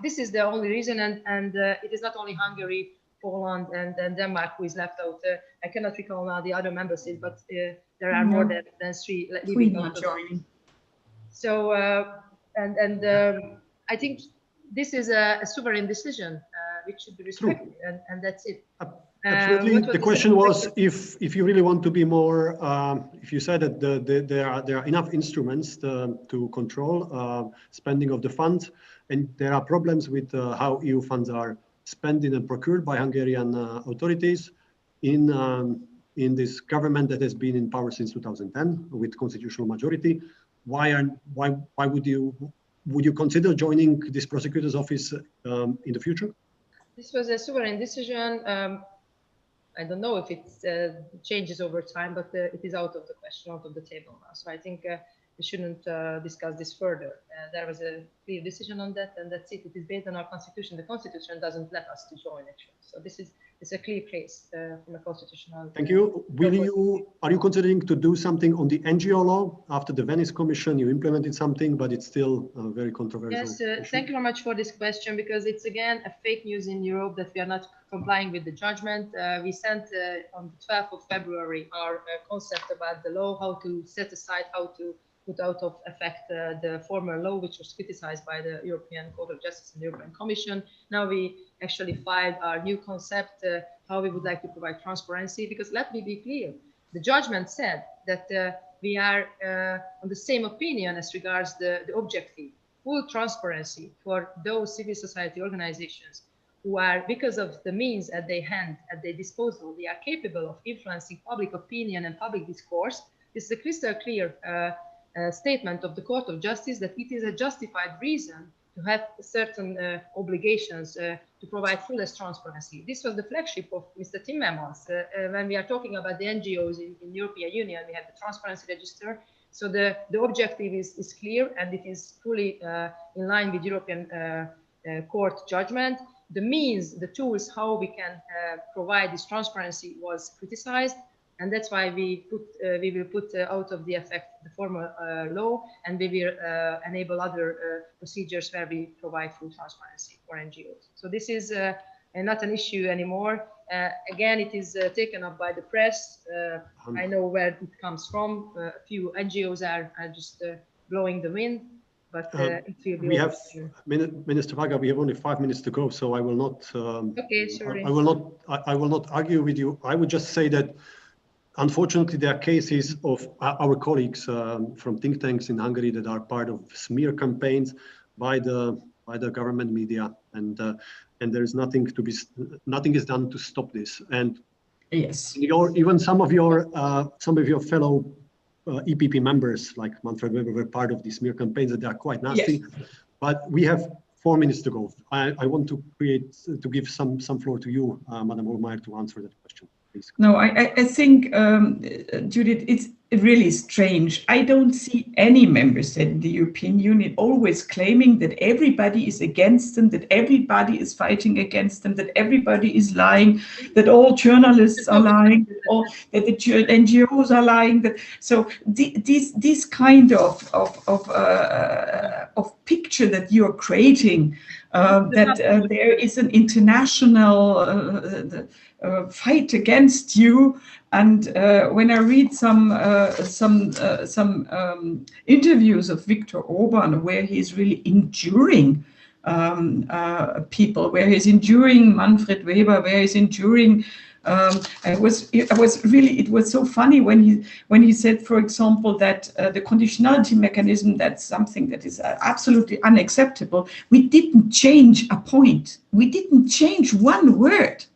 this is the only reason, and it is not only Hungary, Poland and Denmark who is left out. I cannot recall now the other member states, but there are more than three leaving out. So I think this is a sovereign decision which should be respected, and that's it. Absolutely. The question was if you really want to be more, if you said that there are enough instruments to control spending of the funds, and there are problems with how EU funds are spent and procured by Hungarian authorities in this government that has been in power since 2010 with constitutional majority. Why would you consider joining this prosecutor's office in the future? This was a sovereign decision. I don't know if it changes over time, but it is out of the question, out of the table now. So I think we shouldn't discuss this further. There was a clear decision on that, and that's it. It is based on our constitution. The constitution doesn't let us to join, actually. So it's a clear case from a constitutional. Thank you. Are you considering to do something on the NGO law? After the Venice Commission, you implemented something, but it's still very controversial. Yes, thank you very much for this question, because it's again a fake news in Europe that we are not complying with the judgment. We sent on the 12th of February our concept about the law, how to set aside, how to put out of effect the former law, which was criticized by the European Court of Justice and the European Commission. Now we actually filed our new concept, how we would like to provide transparency, because let me be clear, the judgment said that we are on the same opinion as regards the objective, full transparency for those civil society organizations who are, because of the means at their hand, at their disposal, they are capable of influencing public opinion and public discourse. This is a crystal clear statement of the Court of Justice that it is a justified reason to have certain obligations to provide fullest transparency. This was the flagship of Mr. Timmermans. When we are talking about the NGOs in the European Union, we have the transparency register. So the objective is clear, and it is fully in line with European court judgment. The means, the tools, how we can provide this transparency was criticized, and that's why we will put out of the effect the former law, and we will enable other procedures where we provide full transparency for NGOs. So this is not an issue anymore. Again, it is taken up by the press. I know where it comes from. A few NGOs are just blowing the wind. But it will be we have, Minister Varga, we have only 5 minutes to go, so I will not. Okay, sorry. I will not argue with you. I would just say that, unfortunately, there are cases of our colleagues from think tanks in Hungary that are part of smear campaigns by the government media, and there is nothing is done to stop this. And yes, even some of your fellow EPP members like Manfred Weber were part of these smear campaigns, that they are quite nasty. Yes. But we have 4 minutes to go. I want to give some floor to you, Madam Hohlmeier, to answer that question, please. No, I think, Judith, it's really strange. I don't see any member state in the European Union always claiming that everybody is against them, that everybody is fighting against them, that everybody is lying, that all journalists are lying, or that the NGOs are lying. So this kind of picture that you are creating, that there is an international fight against you. And when I read some interviews of Viktor Orban, where he's really enduring people, where he's enduring Manfred Weber, where he's enduring. It was so funny when he said, for example, that the conditionality mechanism, that's something that is absolutely unacceptable. We didn't change a point. We didn't change one word.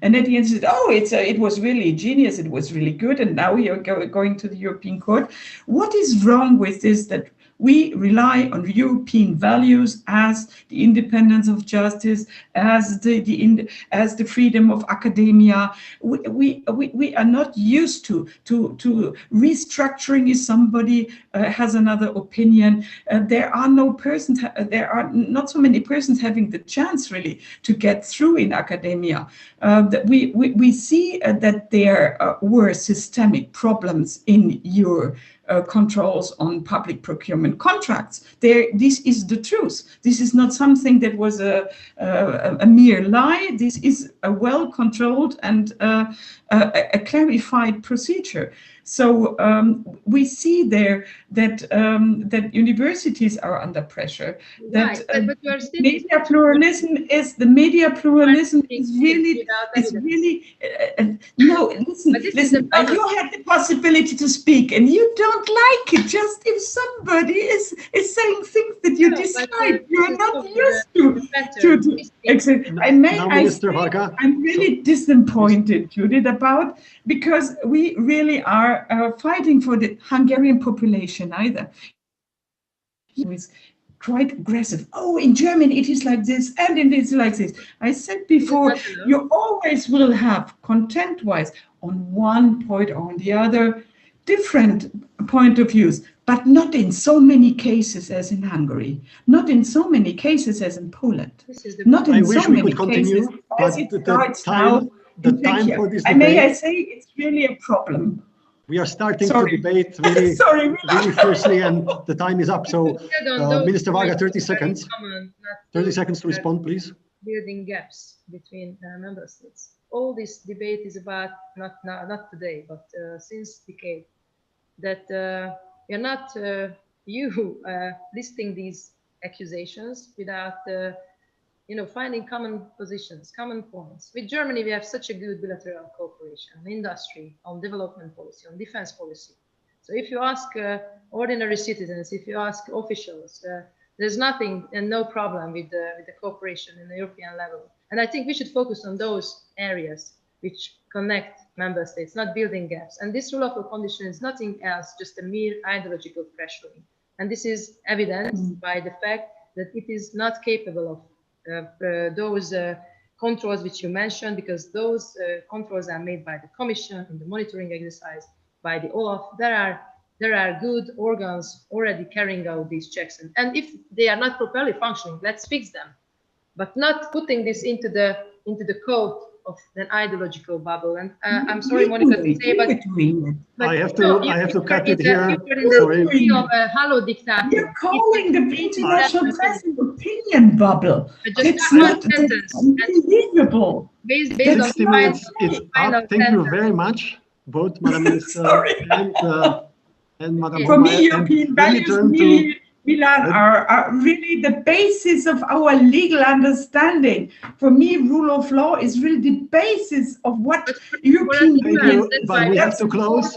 And at the end, he said, "Oh, it was really genius. It was really good. And now you're going to the European Court." What is wrong with this? That we rely on European values as the independence of justice, as the freedom of academia. We are not used to restructuring if somebody has another opinion. There are not so many persons having the chance really to get through in academia. That we see that there were systemic problems in your controls on public procurement contracts. This is the truth. This is not something that was a mere lie. This is a well-controlled and a clarified procedure. So we see there that universities are under pressure. That media pluralism is really no. Listen. You had the possibility to speak, and you don't like it. Just if somebody is saying things that you dislike, you are not used to. I'm really disappointed, Judith, because we really are fighting for the Hungarian population either. He was quite aggressive. Oh, in Germany it is like this, and it is like this. I said before, you always will have content-wise on one point or on the other different point of views, but not in so many cases as in Hungary, not in so many cases as in Poland, not in so many cases as it starts now. The time for this debate. May I say it's really a problem. We are starting to debate really, really fiercely, and the time is up. So, Minister Varga, 30 seconds. 30 seconds to respond, please. Building gaps between member states. All this debate is about not today, but since decade, that We are not listing these accusations without finding common positions, common points. With Germany, we have such a good bilateral cooperation on industry, on development policy, on defense policy. So if you ask ordinary citizens, if you ask officials, there's nothing and no problem with the cooperation in the European level. And I think we should focus on those areas which connect member states, not building gaps. And this rule of law condition is nothing else, just a mere ideological pressuring. And this is evidenced by the fact that it is not capable of those controls which you mentioned, because those controls are made by the Commission in the monitoring exercise, by the OLAF. There are good organs already carrying out these checks. And if they are not properly functioning, let's fix them. But not putting this into the code of an ideological bubble. And I'm sorry, Monica, to say, but I have to cut it here. Sorry. Of a hollow dictator. You're calling the international press an opinion bubble. It's not unbelievable. Based on it's up. Thank you very much, both Madam Minister and Madam. For me, European values, Milan, are really the basis of our legal understanding. For me, rule of law is really the basis of what European Union. But we have to close.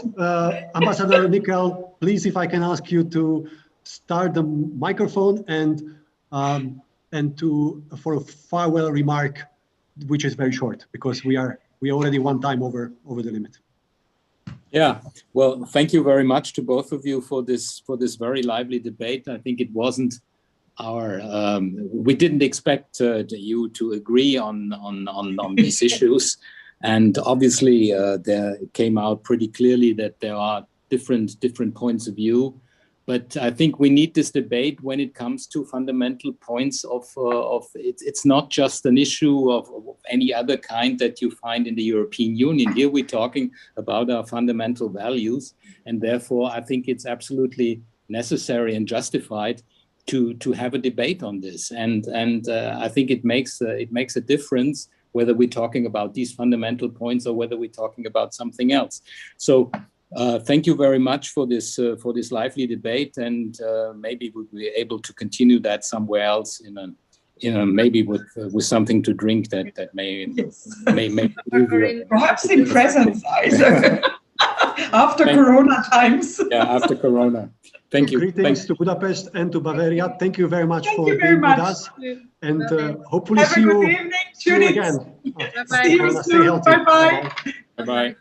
Ambassador Nicol, please, if I can ask you to start the microphone and for a farewell remark, which is very short, because we already one time over the limit. Yeah, well, thank you very much to both of you for this very lively debate. I think it wasn't we didn't expect you to agree on these issues, and obviously there came out pretty clearly that there are different points of view. But I think we need this debate when it comes to fundamental points of it's not just an issue of any other kind that you find in the European Union. Here we're talking about our fundamental values, and therefore I think it's absolutely necessary and justified to have a debate on this. And I think it makes a difference whether we're talking about these fundamental points or whether we're talking about something else. So. Thank you very much for this lively debate, and maybe we'll be able to continue that somewhere else maybe with something to drink that may perhaps in presence, Isaac. After Corona times. Yeah, after Corona. Thank you. Greetings to Budapest and to Bavaria. Thank you very much for being with us, and hopefully see you again. See you soon. Bye bye. Bye bye.